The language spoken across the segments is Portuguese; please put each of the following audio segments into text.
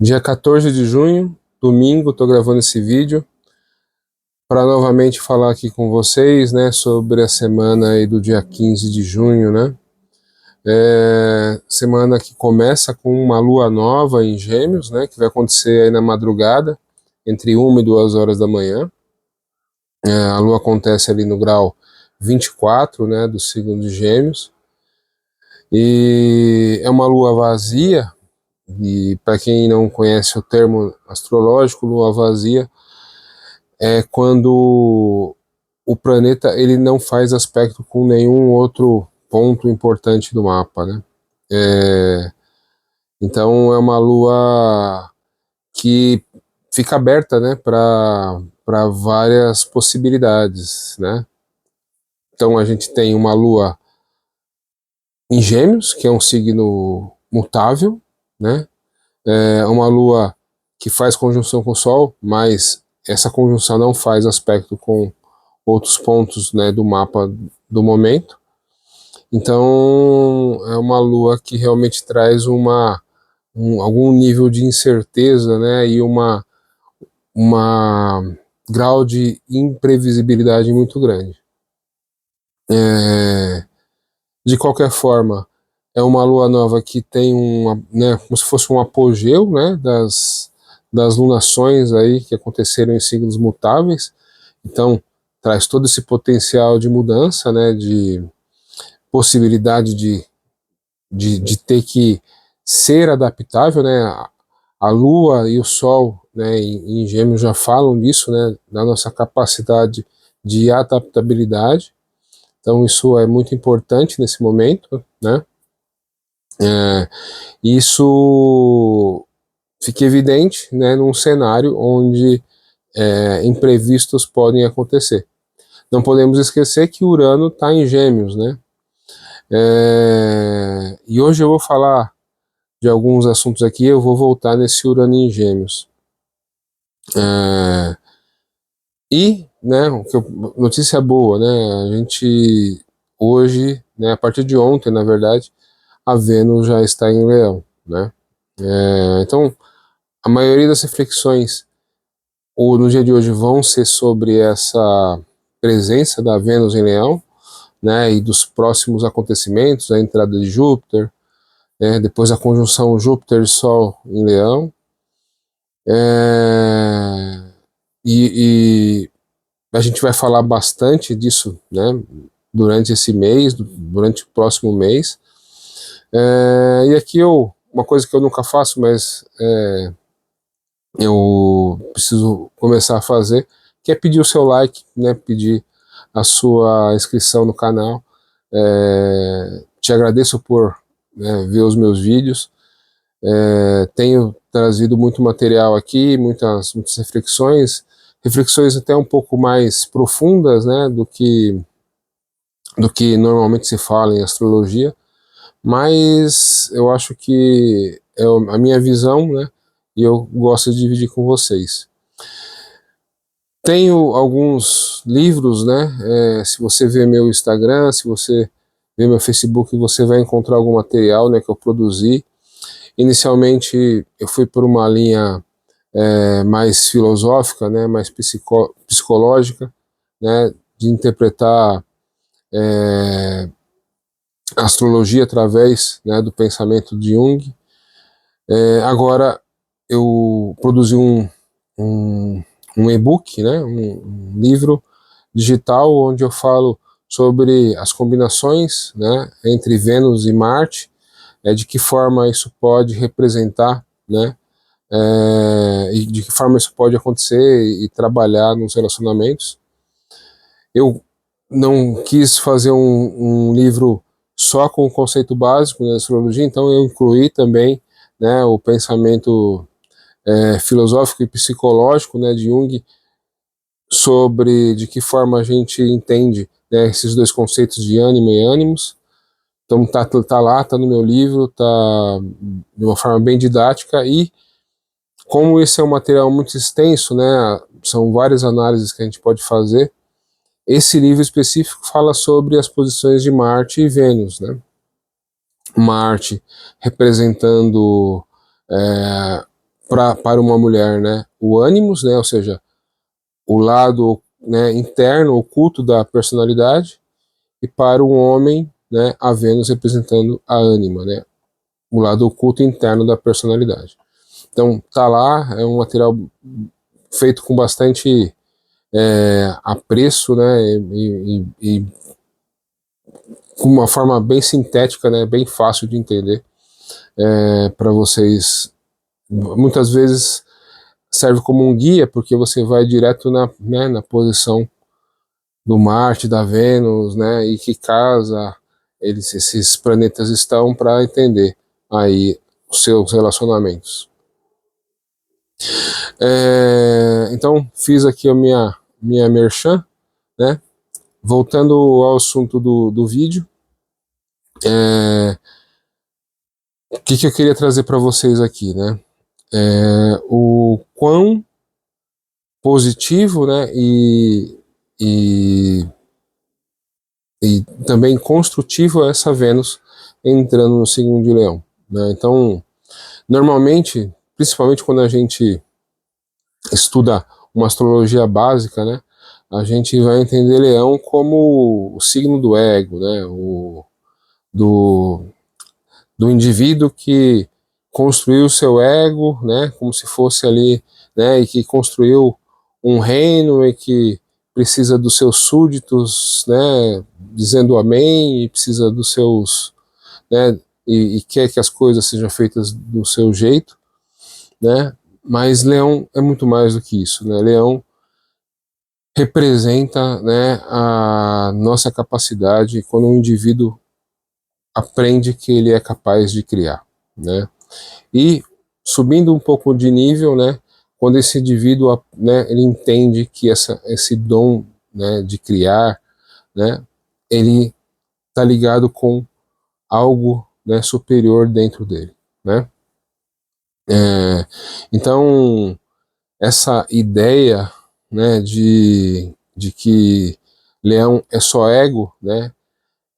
Dia 14 de junho, domingo, estou gravando esse vídeo para novamente falar aqui com vocês, né, sobre a semana aí do dia 15 de junho, né? Semana que começa com uma lua nova em Gêmeos, né, que vai acontecer aí na madrugada, entre 1 e 2 horas da manhã. A lua acontece ali no grau 24, né, do signo de Gêmeos. E é uma lua vazia, e para quem não conhece o termo astrológico, lua vazia é quando o planeta ele não faz aspecto com nenhum outro ponto importante do mapa, né? Então é uma lua que fica aberta, né, para várias possibilidades, né? Então a gente tem uma lua em Gêmeos, que é um signo mutável, né? É uma lua que faz conjunção com o Sol, mas essa conjunção não faz aspecto com outros pontos, né, do mapa do momento. Então é uma lua que realmente traz algum nível de incerteza, né, e uma grau de imprevisibilidade muito grande. De qualquer forma, é uma lua nova que tem né, como se fosse um apogeu, né, das lunações aí que aconteceram em signos mutáveis. Então traz todo esse potencial de mudança, né, de possibilidade de ter que ser adaptável, né? A Lua e o Sol, né, em Gêmeos já falam disso, né, da nossa capacidade de adaptabilidade. Então isso é muito importante nesse momento, né? Isso fica evidente, né, num cenário onde imprevistos podem acontecer. Não podemos esquecer que Urano está em Gêmeos, né? E hoje eu vou falar de alguns assuntos aqui, eu vou voltar nesse Urano em Gêmeos. Né, notícia boa, né, a gente hoje, né, a partir de ontem, na verdade, a Vênus já está em Leão, né. Então, a maioria das reflexões no dia de hoje vão ser sobre essa presença da Vênus em Leão, né, e dos próximos acontecimentos, a entrada de Júpiter, depois a conjunção Júpiter e Sol em Leão, e a gente vai falar bastante disso, né, durante esse mês, durante o próximo mês. E aqui uma coisa que eu nunca faço, mas eu preciso começar a fazer, que é pedir o seu like, né, pedir a sua inscrição no canal. Te agradeço por, né, ver os meus vídeos. Tenho trazido muito material aqui, muitas reflexões até um pouco mais profundas, né, do que normalmente se fala em astrologia, mas eu acho que é a minha visão, né, e eu gosto de dividir com vocês. Tenho alguns livros, né, se você vê meu Instagram, se você vê meu Facebook, você vai encontrar algum material, né, que eu produzi. Inicialmente eu fui por uma linha mais filosófica, né, mais psicológica, né, de interpretar a astrologia através, né, do pensamento de Jung. Agora eu produzi um e-book, né, um livro digital onde eu falo sobre as combinações, né, entre Vênus e Marte, de que forma isso pode representar, né, e de que forma isso pode acontecer e trabalhar nos relacionamentos. Eu não quis fazer um livro só com o conceito básico da astrologia, então eu incluí também, né, o pensamento filosófico e psicológico, né, de Jung, sobre de que forma a gente entende, né, esses dois conceitos de ânima e ânimos. Então tá lá, tá no meu livro, tá de uma forma bem didática, e como esse é um material muito extenso, né, são várias análises que a gente pode fazer, esse livro específico fala sobre as posições de Marte e Vênus, né? Marte representando para uma mulher, né, o ânimos, né, ou seja, o lado, né, interno, oculto da personalidade, e para um homem, né, a Vênus representando a ânima, né, o lado oculto interno da personalidade. Então tá lá, é um material feito com bastante apreço, né, e com uma forma bem sintética, né, bem fácil de entender, para vocês. Muitas vezes serve como um guia, porque você vai direto né, na posição do Marte, da Vênus, né, e que casa esses planetas estão, para entender aí os seus relacionamentos. Então fiz aqui a minha merchan, né? Voltando ao assunto do vídeo, o que eu queria trazer para vocês aqui, né? O quão positivo, né, e também construtivo é essa Vênus entrando no signo de Leão, né? Então, normalmente, principalmente quando a gente estuda uma astrologia básica, né, a gente vai entender Leão como o signo do ego, né, do, do indivíduo que construiu o seu ego, né, como se fosse ali, né, e que construiu um reino e que precisa dos seus súditos, né, dizendo amém, e precisa dos seus, né, e quer que as coisas sejam feitas do seu jeito, né, mas Leão é muito mais do que isso, né, Leão representa, né, a nossa capacidade quando um indivíduo aprende que ele é capaz de criar, né, e subindo um pouco de nível, né, quando esse indivíduo, né, ele entende que esse dom, né, de criar, né, ele está ligado com algo, né, superior dentro dele, né. Então essa ideia, né, de que Leão é só ego, né,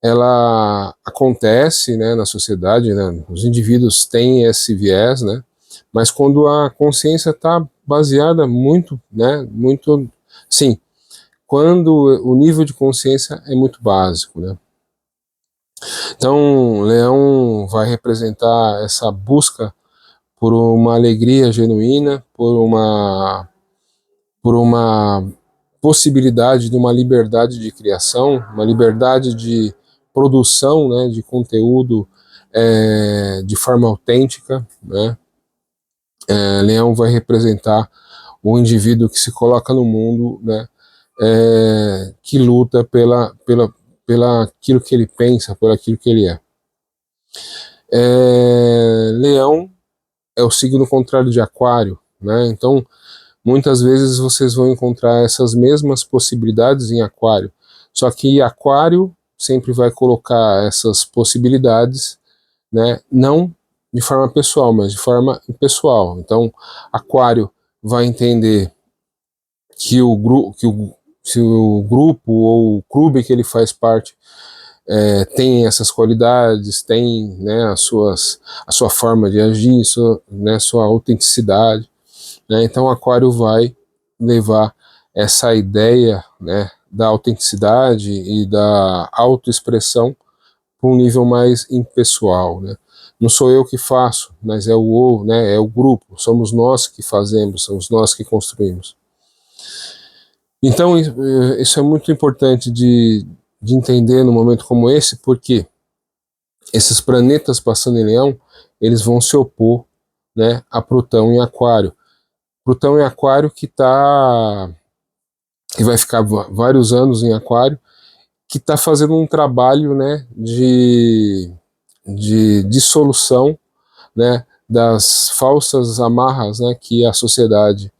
ela acontece, né, na sociedade, né, os indivíduos têm esse viés, né, mas quando a consciência está baseada muito, né, muito, sim, quando o nível de consciência é muito básico, né. Então, Leão vai representar essa busca por uma alegria genuína, por uma possibilidade de uma liberdade de criação, uma liberdade de produção, né, de conteúdo de forma autêntica, né. Leão vai representar o indivíduo que se coloca no mundo, né, que luta pela aquilo que ele pensa, por aquilo que ele é. Leão é o signo contrário de Aquário, né, então muitas vezes vocês vão encontrar essas mesmas possibilidades em Aquário, só que Aquário sempre vai colocar essas possibilidades, né, não de forma pessoal, mas de forma impessoal. Então, Aquário vai entender que se o grupo ou o clube que ele faz parte tem essas qualidades, tem, né, a sua forma de agir, sua autenticidade, né? Então Aquário vai levar essa ideia, né, da autenticidade e da autoexpressão para um nível mais impessoal, né? Não sou eu que faço, mas né, é o grupo, somos nós que fazemos, somos nós que construímos. Então isso é muito importante de entender num momento como esse, porque esses planetas passando em Leão, eles vão se opor, né, a Plutão em Aquário. Plutão em Aquário que vai ficar vários anos em Aquário, que está fazendo um trabalho, né, de dissolução, né, das falsas amarras, né, que a sociedade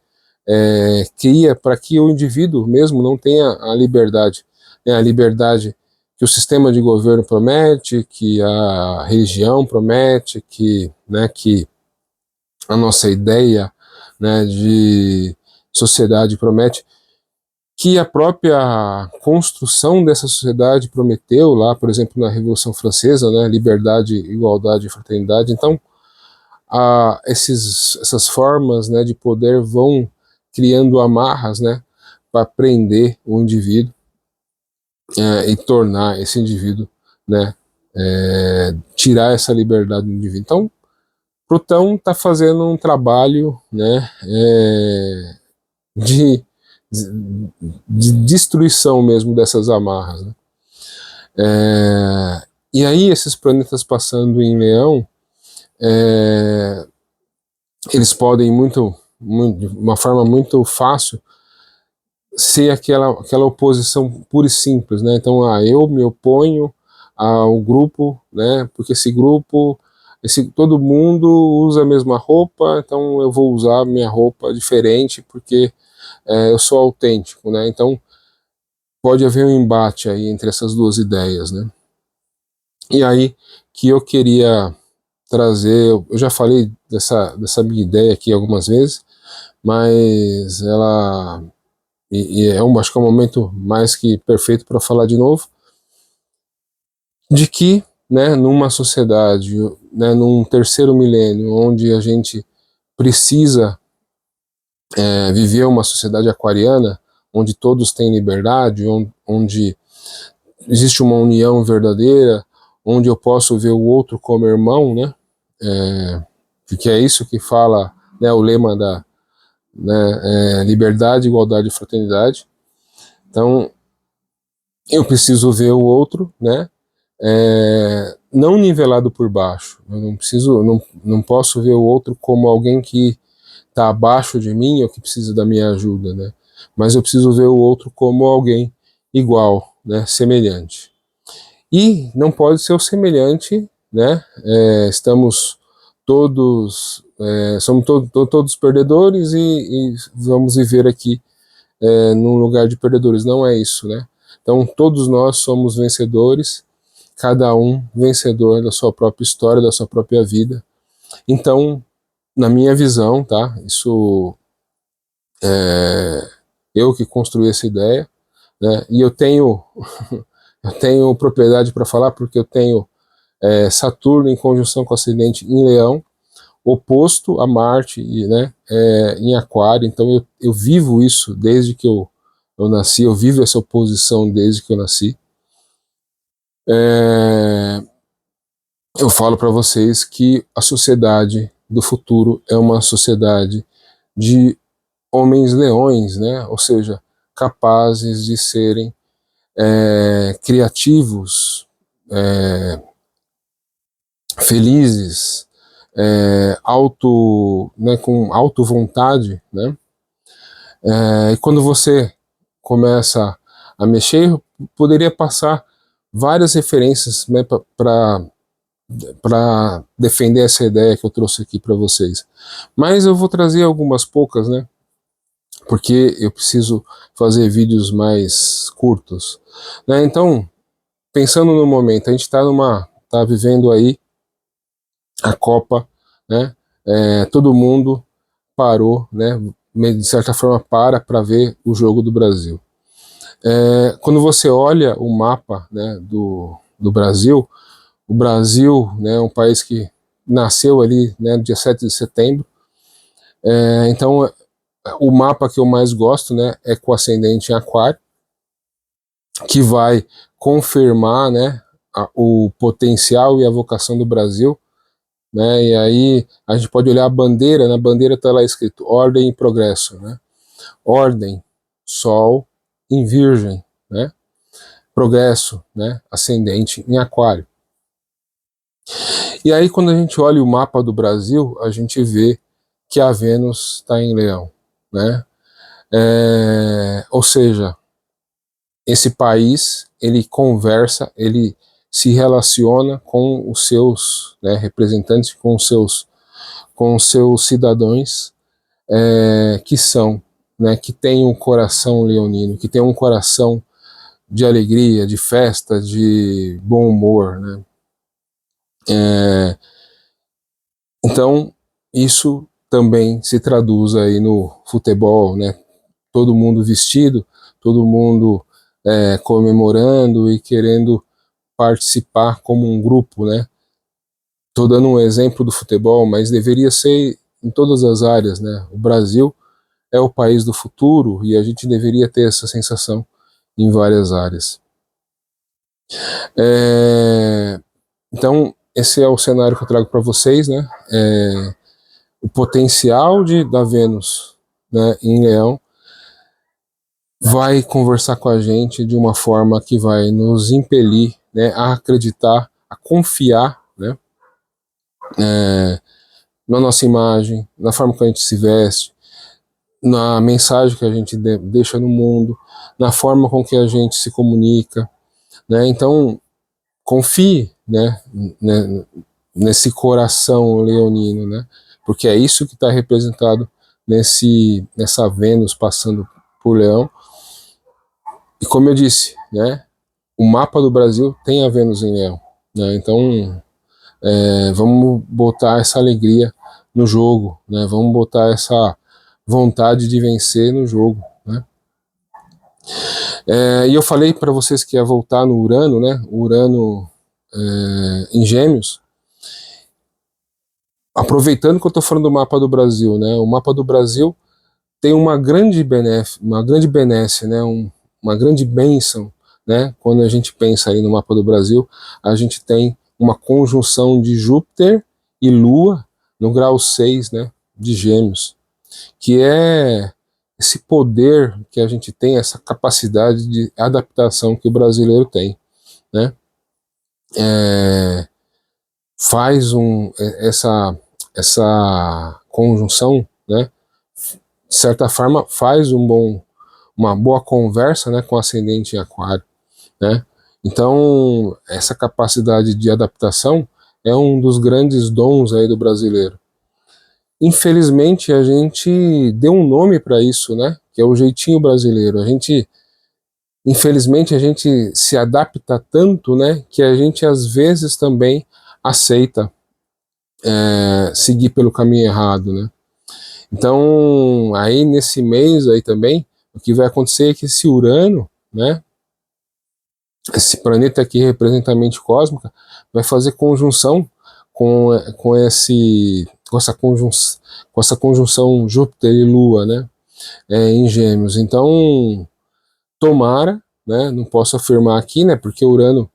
cria para que o indivíduo mesmo não tenha a liberdade, né, a liberdade que o sistema de governo promete, que a religião promete, né, que a nossa ideia, né, de sociedade promete, que a própria construção dessa sociedade prometeu lá, por exemplo, na Revolução Francesa, né, liberdade, igualdade e fraternidade. Então, essas formas, né, de poder vão criando amarras, né, para prender o indivíduo e tornar esse indivíduo, né, tirar essa liberdade do indivíduo. Então, Plutão está fazendo um trabalho, né, de, de destruição mesmo dessas amarras, né? E aí esses planetas passando em Leão, eles podem de uma forma muito fácil ser aquela oposição pura e simples, né? Então, eu me oponho ao grupo, né? Porque esse grupo, todo mundo usa a mesma roupa, então eu vou usar minha roupa diferente porque eu sou autêntico, né? Então pode haver um embate aí entre essas duas ideias, né? E aí que eu queria trazer, eu já falei dessa minha ideia aqui algumas vezes, mas ela acho que é um momento mais que perfeito para falar de novo, de que, né, numa sociedade, né, num terceiro milênio, onde a gente precisa viver uma sociedade aquariana, onde todos têm liberdade, onde existe uma união verdadeira, onde eu posso ver o outro como irmão, né, porque é isso que fala, né, o lema da, né, liberdade, igualdade e fraternidade. Então, eu preciso ver o outro, né, não nivelado por baixo. Eu não posso ver o outro como alguém que está abaixo de mim ou que precisa da minha ajuda, né? Mas eu preciso ver o outro como alguém igual, né, semelhante. E não pode ser o semelhante, né? Estamos todos, somos todos perdedores e vamos viver aqui num lugar de perdedores. Não é isso, né? Então todos nós somos vencedores, cada um vencedor da sua própria história, da sua própria vida. Então, na minha visão, tá? Isso eu que construí essa ideia, né? E eu tenho eu tenho propriedade para falar porque eu tenho Saturno em conjunção com ascendente em Leão, oposto a Marte, né, em Aquário. Então eu vivo isso desde que eu nasci, eu vivo essa oposição desde que eu nasci. Eu falo para vocês que a sociedade do futuro é uma sociedade de homens leões, né? Ou seja, capazes de serem criativos, felizes, né, com auto vontade, né? E quando você começa a mexer, eu poderia passar várias referências, né, para defender essa ideia que eu trouxe aqui para vocês. Mas eu vou trazer algumas poucas, né? Porque eu preciso fazer vídeos mais curtos, né? Então, pensando no momento, a gente tá vivendo aí a Copa, né? Todo mundo parou, né? De certa forma para ver o jogo do Brasil. Quando você olha o mapa, né, do Brasil, o Brasil, né, é um país que nasceu ali, né, no dia 7 de setembro. Então, o mapa que eu mais gosto, né, é com ascendente em Aquário, que vai confirmar, né, o potencial e a vocação do Brasil, né? E aí a gente pode olhar a bandeira, na bandeira está lá escrito ordem e progresso, né? Ordem, Sol em Virgem, né? Progresso, né? Ascendente em Aquário. E aí quando a gente olha o mapa do Brasil, a gente vê que a Vênus está em Leão, né? Ou seja, esse país, ele conversa, ele se relaciona com os seus, né, representantes, com os seus cidadãos, que são, né, que têm um coração leonino, que têm um coração de alegria, de festa, de bom humor, né? Então, isso também se traduz aí no futebol, né? Todo mundo vestido, todo mundo comemorando e querendo participar como um grupo, né? Estou dando um exemplo do futebol, mas deveria ser em todas as áreas, né? O Brasil é o país do futuro e a gente deveria ter essa sensação em várias áreas. Então, esse é o cenário que eu trago para vocês, né? O potencial da Vênus, né, em Leão vai conversar com a gente de uma forma que vai nos impelir, né, a acreditar, a confiar, né, na nossa imagem, na forma que a gente se veste, na mensagem que a gente deixa no mundo, na forma com que a gente se comunica, né? Então, confie, né, nesse coração leonino, né? Porque é isso que está representado nessa Vênus passando por Leão. E como eu disse, né, o mapa do Brasil tem a Vênus em Leão, né? Então, vamos botar essa alegria no jogo, né? Vamos botar essa vontade de vencer no jogo, né? E eu falei para vocês que ia voltar no Urano, né? Urano em Gêmeos. Aproveitando que eu estou falando do mapa do Brasil, né? O mapa do Brasil tem uma grande benesse, né? Uma grande bênção, né? Quando a gente pensa aí no mapa do Brasil, a gente tem uma conjunção de Júpiter e Lua no grau 6, né? De Gêmeos, que é esse poder que a gente tem, essa capacidade de adaptação que o brasileiro tem, né? Faz essa conjunção, né? De certa forma, faz uma boa conversa, né, com o ascendente em Aquário, né? Então, essa capacidade de adaptação é um dos grandes dons aí do brasileiro. Infelizmente, a gente deu um nome para isso, né? Que é o jeitinho brasileiro. Infelizmente, a gente se adapta tanto, né? Que a gente às vezes também aceita seguir pelo caminho errado, né? Então, aí nesse mês aí também, o que vai acontecer é que esse Urano, né? Esse planeta aqui representa a mente cósmica, vai fazer conjunção com essa conjunção Júpiter e Lua, né? Em Gêmeos. Então, tomara, né? Não posso afirmar aqui, né? Porque Urano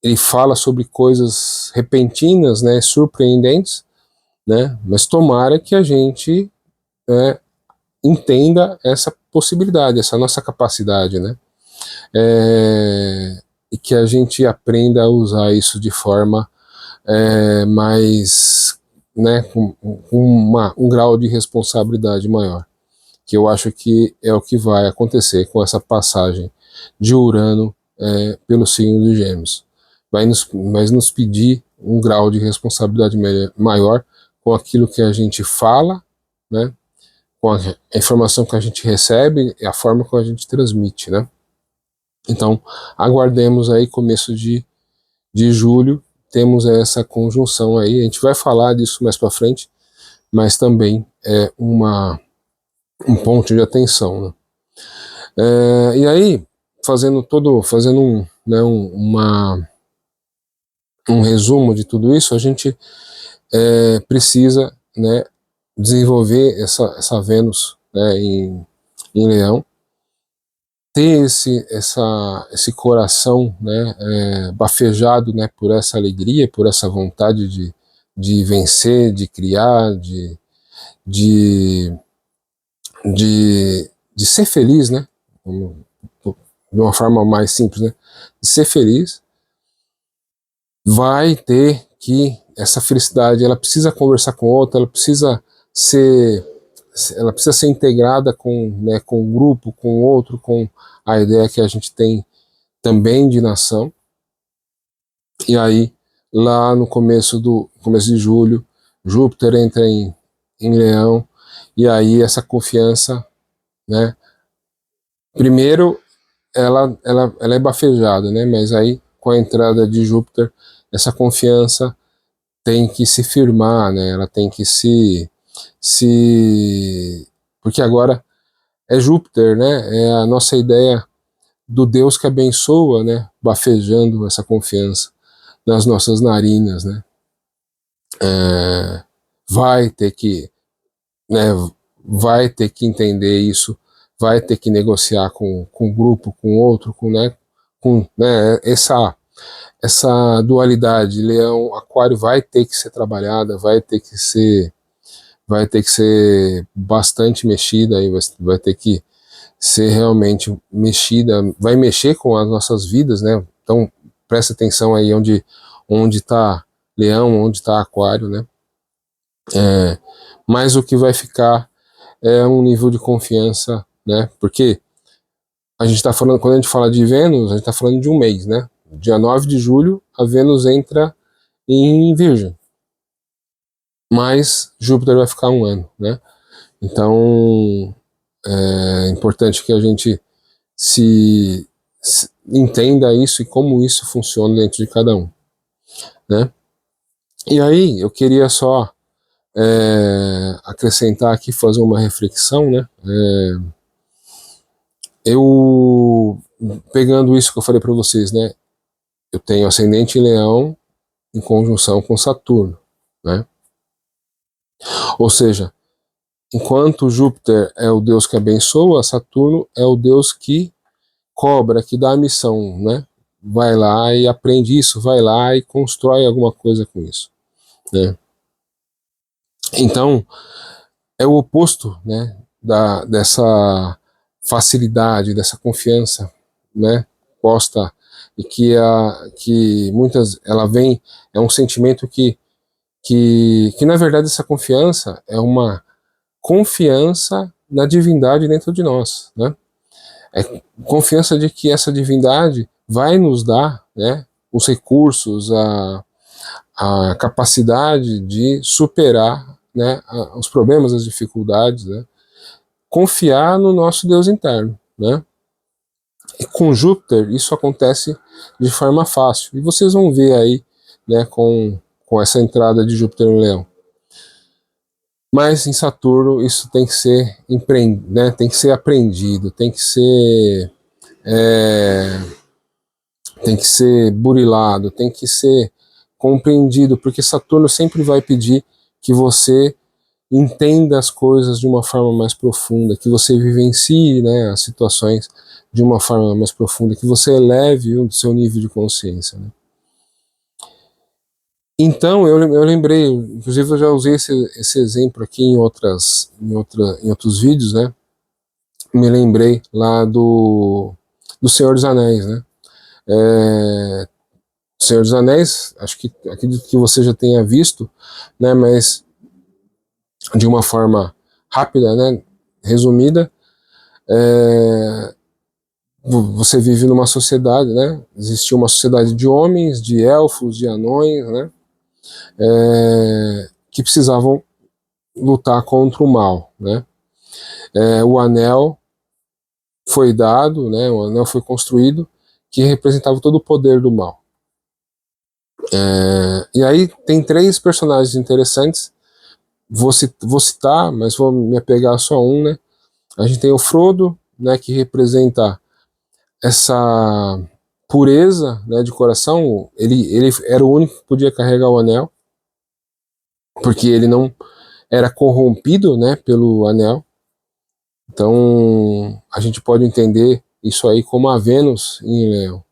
ele fala sobre coisas repentinas, né? Surpreendentes, né? Mas tomara que a gente entenda essa possibilidade, essa nossa capacidade, né? E que a gente aprenda a usar isso de forma mais, né, com um grau de responsabilidade maior, que eu acho que é o que vai acontecer com essa passagem de Urano pelo signo de Gêmeos. Vai nos pedir um grau de responsabilidade maior com aquilo que a gente fala, né, com a informação que a gente recebe e a forma que a gente transmite, né. Então, aguardemos aí começo de julho, temos essa conjunção aí, a gente vai falar disso mais para frente, mas também é um ponto de atenção, né. E aí, fazendo um resumo de tudo isso, a gente precisa, né, desenvolver essa Vênus, né, em Leão, ter esse coração, né, bafejado, né, por essa alegria, por essa vontade de vencer, de criar, de, de ser feliz, né, de uma forma mais simples, né, de ser feliz, vai ter que essa felicidade, ela precisa conversar com outra, ser ela precisa ser integrada com o grupo, com o outro, com a ideia que a gente tem também de nação. E aí, lá no começo de julho, Júpiter entra em Leão, e aí essa confiança, né? Primeiro, ela é bafejada, né? Mas aí, com a entrada de Júpiter, essa confiança tem que se firmar, né? Ela tem que porque agora é Júpiter, né? É a nossa ideia do Deus que abençoa, né? Bafejando essa confiança nas nossas narinas, né? vai ter que, né, vai ter que entender isso, vai ter que negociar com o grupo, com outro, né, essa dualidade leão aquário vai ter que ser trabalhada, vai ter que ser bastante mexida, aí vai ter que ser realmente mexida, vai mexer com as nossas vidas, né? Então presta atenção aí onde está leão, onde está aquário, né? Mas o que vai ficar é um nível de confiança, né? Porque a gente está falando, quando a gente fala de Vênus, a gente está falando de um mês, né? Dia 9 de julho, a Vênus entra em Virgem, mas Júpiter vai ficar um ano, né? Então é importante que a gente se entenda isso e como isso funciona dentro de cada um, né? E aí eu queria só acrescentar aqui, fazer uma reflexão, né? Eu pegando isso que eu falei para vocês, né? Eu tenho ascendente em Leão em conjunção com Saturno, né? Ou seja, enquanto Júpiter é o deus que abençoa, Saturno é o deus que cobra, que dá a missão, né? Vai lá e aprende isso, vai lá e constrói alguma coisa com isso, né? Então, é o oposto, né, dessa facilidade, dessa confiança, né, posta, e que muitas, ela vem, é um sentimento que na verdade essa confiança é uma confiança na divindade dentro de nós, né, é confiança de que essa divindade vai nos dar, né, os recursos, a capacidade de superar, né, os problemas, as dificuldades, né, confiar no nosso Deus interno, né? E com Júpiter isso acontece de forma fácil. E vocês vão ver aí, né, com essa entrada de Júpiter no Leão. Mas em Saturno isso tem que ser né, tem que ser aprendido, tem que ser burilado, tem que ser compreendido, porque Saturno sempre vai pedir que você entenda as coisas de uma forma mais profunda, que você vivencie, né, as situações de uma forma mais profunda, que você eleve o seu nível de consciência, né? Então, eu lembrei, inclusive eu já usei esse exemplo aqui em outros vídeos, né? Me lembrei lá do Senhor dos Anéis, né? Senhor dos Anéis, acho que acredito que você já tenha visto, né? Mas de uma forma rápida, né? Resumida, você vive numa sociedade, né? Existia uma sociedade de homens, de elfos, de anões, né? Que precisavam lutar contra o mal, né? O anel foi dado, né? O anel foi construído que representava todo o poder do mal. E aí tem três personagens interessantes. Vou citar, mas vou me apegar só a um, né? A gente tem o Frodo, né? Que representa essa pureza, né, de coração. Ele era o único que podia carregar o anel, porque ele não era corrompido, né, pelo anel. Então a gente pode entender isso aí como a Vênus em Leão,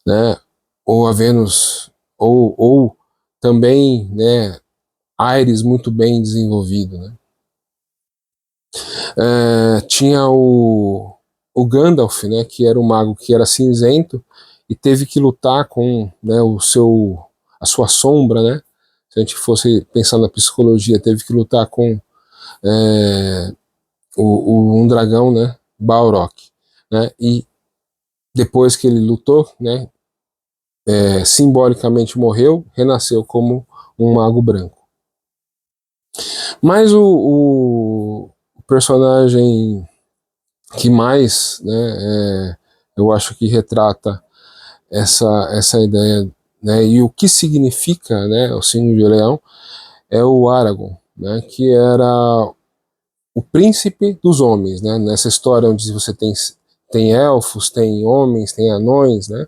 né, ou a Vênus, ou também, né, Ares muito bem desenvolvido, né. Tinha o Gandalf, né, que era o mago que era cinzento e teve que lutar com, né, a sua sombra, né. Se a gente fosse pensar na psicologia, teve que lutar com um dragão, né, Balrog, né, e depois que ele lutou, né, simbolicamente morreu, renasceu como um mago branco. Mas o personagem que mais, né, eu acho que retrata essa ideia, né, e o que significa, né, o signo de Leão, é o Aragorn, né, que era o príncipe dos homens, né, nessa história onde você tem elfos, tem homens, tem anões, né,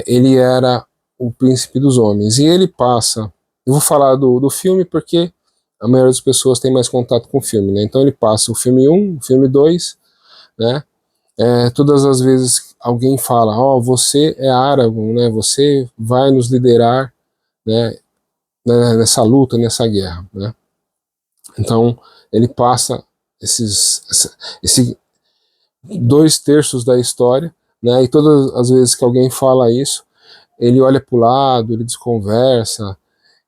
ele era o príncipe dos homens. E ele passa, eu vou falar do filme porque a maioria das pessoas tem mais contato com o filme, né? Então ele passa o filme 1, o filme 2, né? Todas as vezes alguém fala, ó, você é Aragorn, né? Você vai nos liderar, né? Nessa luta, nessa guerra, né? Então ele passa esse 2/3 da história, né? E todas as vezes que alguém fala isso, ele olha para o lado, ele desconversa,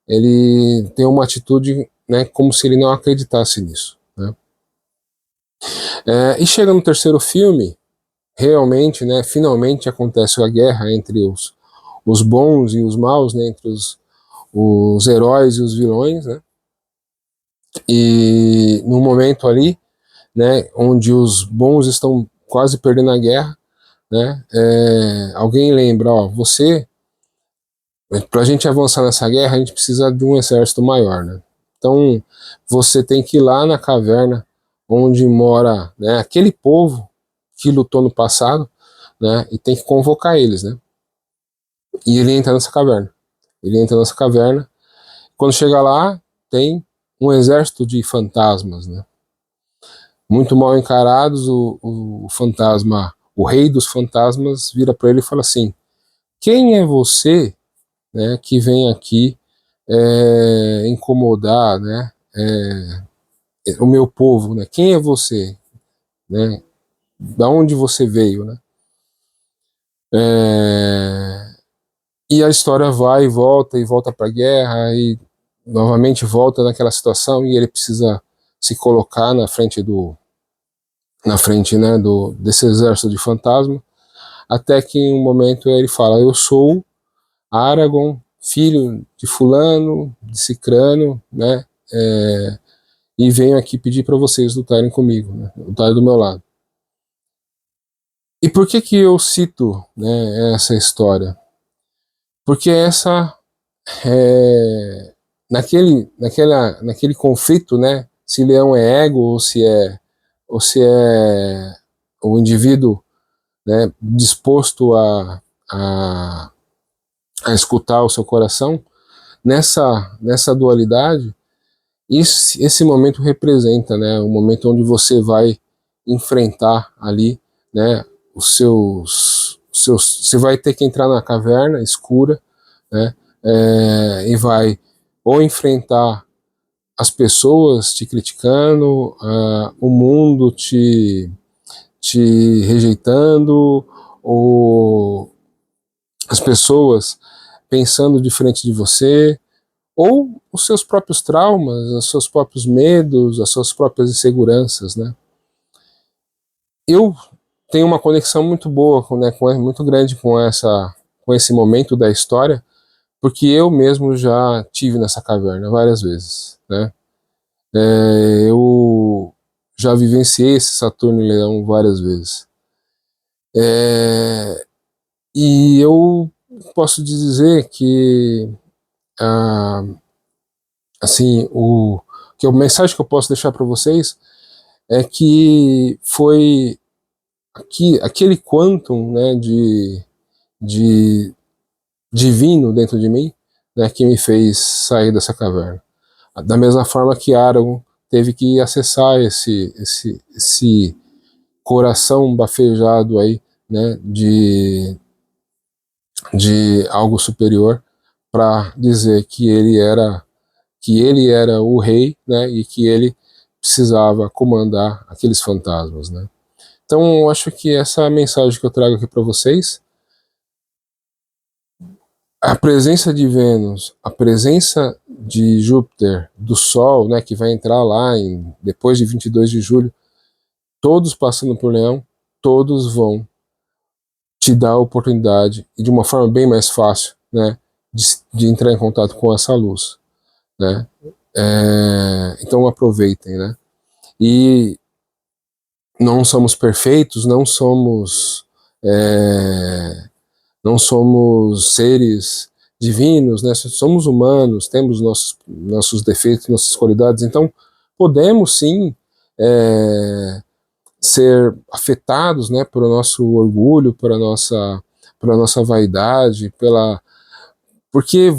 ele tem uma atitude, né, como se ele não acreditasse nisso, né? E chega no terceiro filme, realmente, né, finalmente acontece a guerra entre os bons e os maus, né, entre os heróis e os vilões, né? E no momento ali, né, onde os bons estão quase perdendo a guerra, né, alguém lembra, ó, para a gente avançar nessa guerra, a gente precisa de um exército maior, né? Então, você tem que ir lá na caverna onde mora, né, aquele povo que lutou no passado, né, e tem que convocar eles, né? E ele entra nessa caverna. Ele entra nessa caverna. Quando chega lá, tem um exército de fantasmas, né? Muito mal encarados, o fantasma, o rei dos fantasmas, vira para ele e fala assim: quem é você, né, que vem aqui incomodar, né, o meu povo, né? Quem é você, né? Da onde você veio, né? E a história vai e volta para a guerra e novamente volta naquela situação e ele precisa se colocar na frente, né, desse exército de fantasma, até que em um momento ele fala: eu sou Aragorn, filho de fulano, de cicrano, né? E venho aqui pedir para vocês lutarem comigo, né, lutarem do meu lado. E por que eu cito, né, essa história? Porque essa naquele conflito, né, se leão é ego ou se é o indivíduo, né, disposto a, a escutar o seu coração, nessa dualidade, esse momento representa, né, o momento onde você vai enfrentar ali, né, você vai ter que entrar na caverna escura, né, e vai ou enfrentar as pessoas te criticando, o mundo te rejeitando, ou as pessoas pensando diferente de você, ou os seus próprios traumas, os seus próprios medos, as suas próprias inseguranças, né? Eu tenho uma conexão muito boa, né, muito grande com esse momento da história, porque eu mesmo já tive nessa caverna várias vezes, né? Eu já vivenciei esse Saturno e Leão várias vezes. E eu posso dizer que, ah, assim, a mensagem que eu posso deixar para vocês é que foi aquele quantum, né, de divino dentro de mim, né, que me fez sair dessa caverna. Da mesma forma que Aragorn teve que acessar esse coração bafejado aí, né, de algo superior, para dizer que ele era o rei, né, e que ele precisava comandar aqueles fantasmas, né. Então, eu acho que essa é a mensagem que eu trago aqui para vocês. A presença de Vênus, a presença de Júpiter, do Sol, né, que vai entrar lá depois de 22 de julho, todos passando por Leão, todos vão te dar a oportunidade, e de uma forma bem mais fácil, né, de entrar em contato com essa luz, né. Então aproveitem, né. E não somos perfeitos, não somos seres divinos, né? Somos humanos, temos nossos defeitos, nossas qualidades, então podemos sim ser afetados, né, pelo nosso orgulho, pela nossa vaidade, porque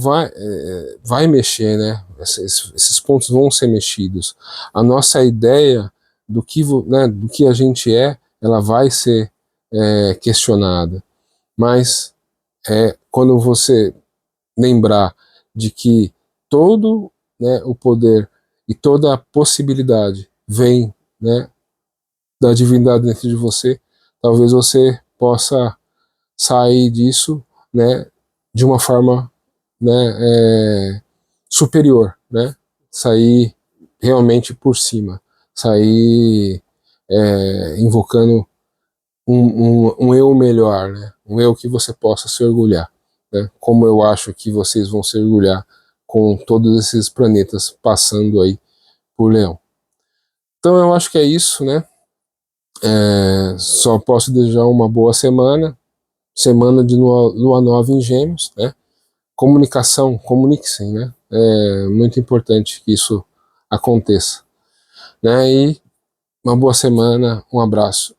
vai mexer, né? Esses pontos vão ser mexidos. A nossa ideia do que a gente ela vai ser questionada. Mas quando você lembrar de que todo, né, o poder e toda a possibilidade vem, né, da divindade dentro de você, talvez você possa sair disso, né, de uma forma, né, superior, né, sair realmente por cima, sair invocando um eu melhor, né, um eu que você possa se orgulhar, né, como eu acho que vocês vão se orgulhar com todos esses planetas passando aí por Leão. Então eu acho que é isso, né? Só posso desejar uma boa semana de lua nova em Gêmeos, né? Comunicação, comunique-se, né? É muito importante que isso aconteça, né? E uma boa semana, um abraço.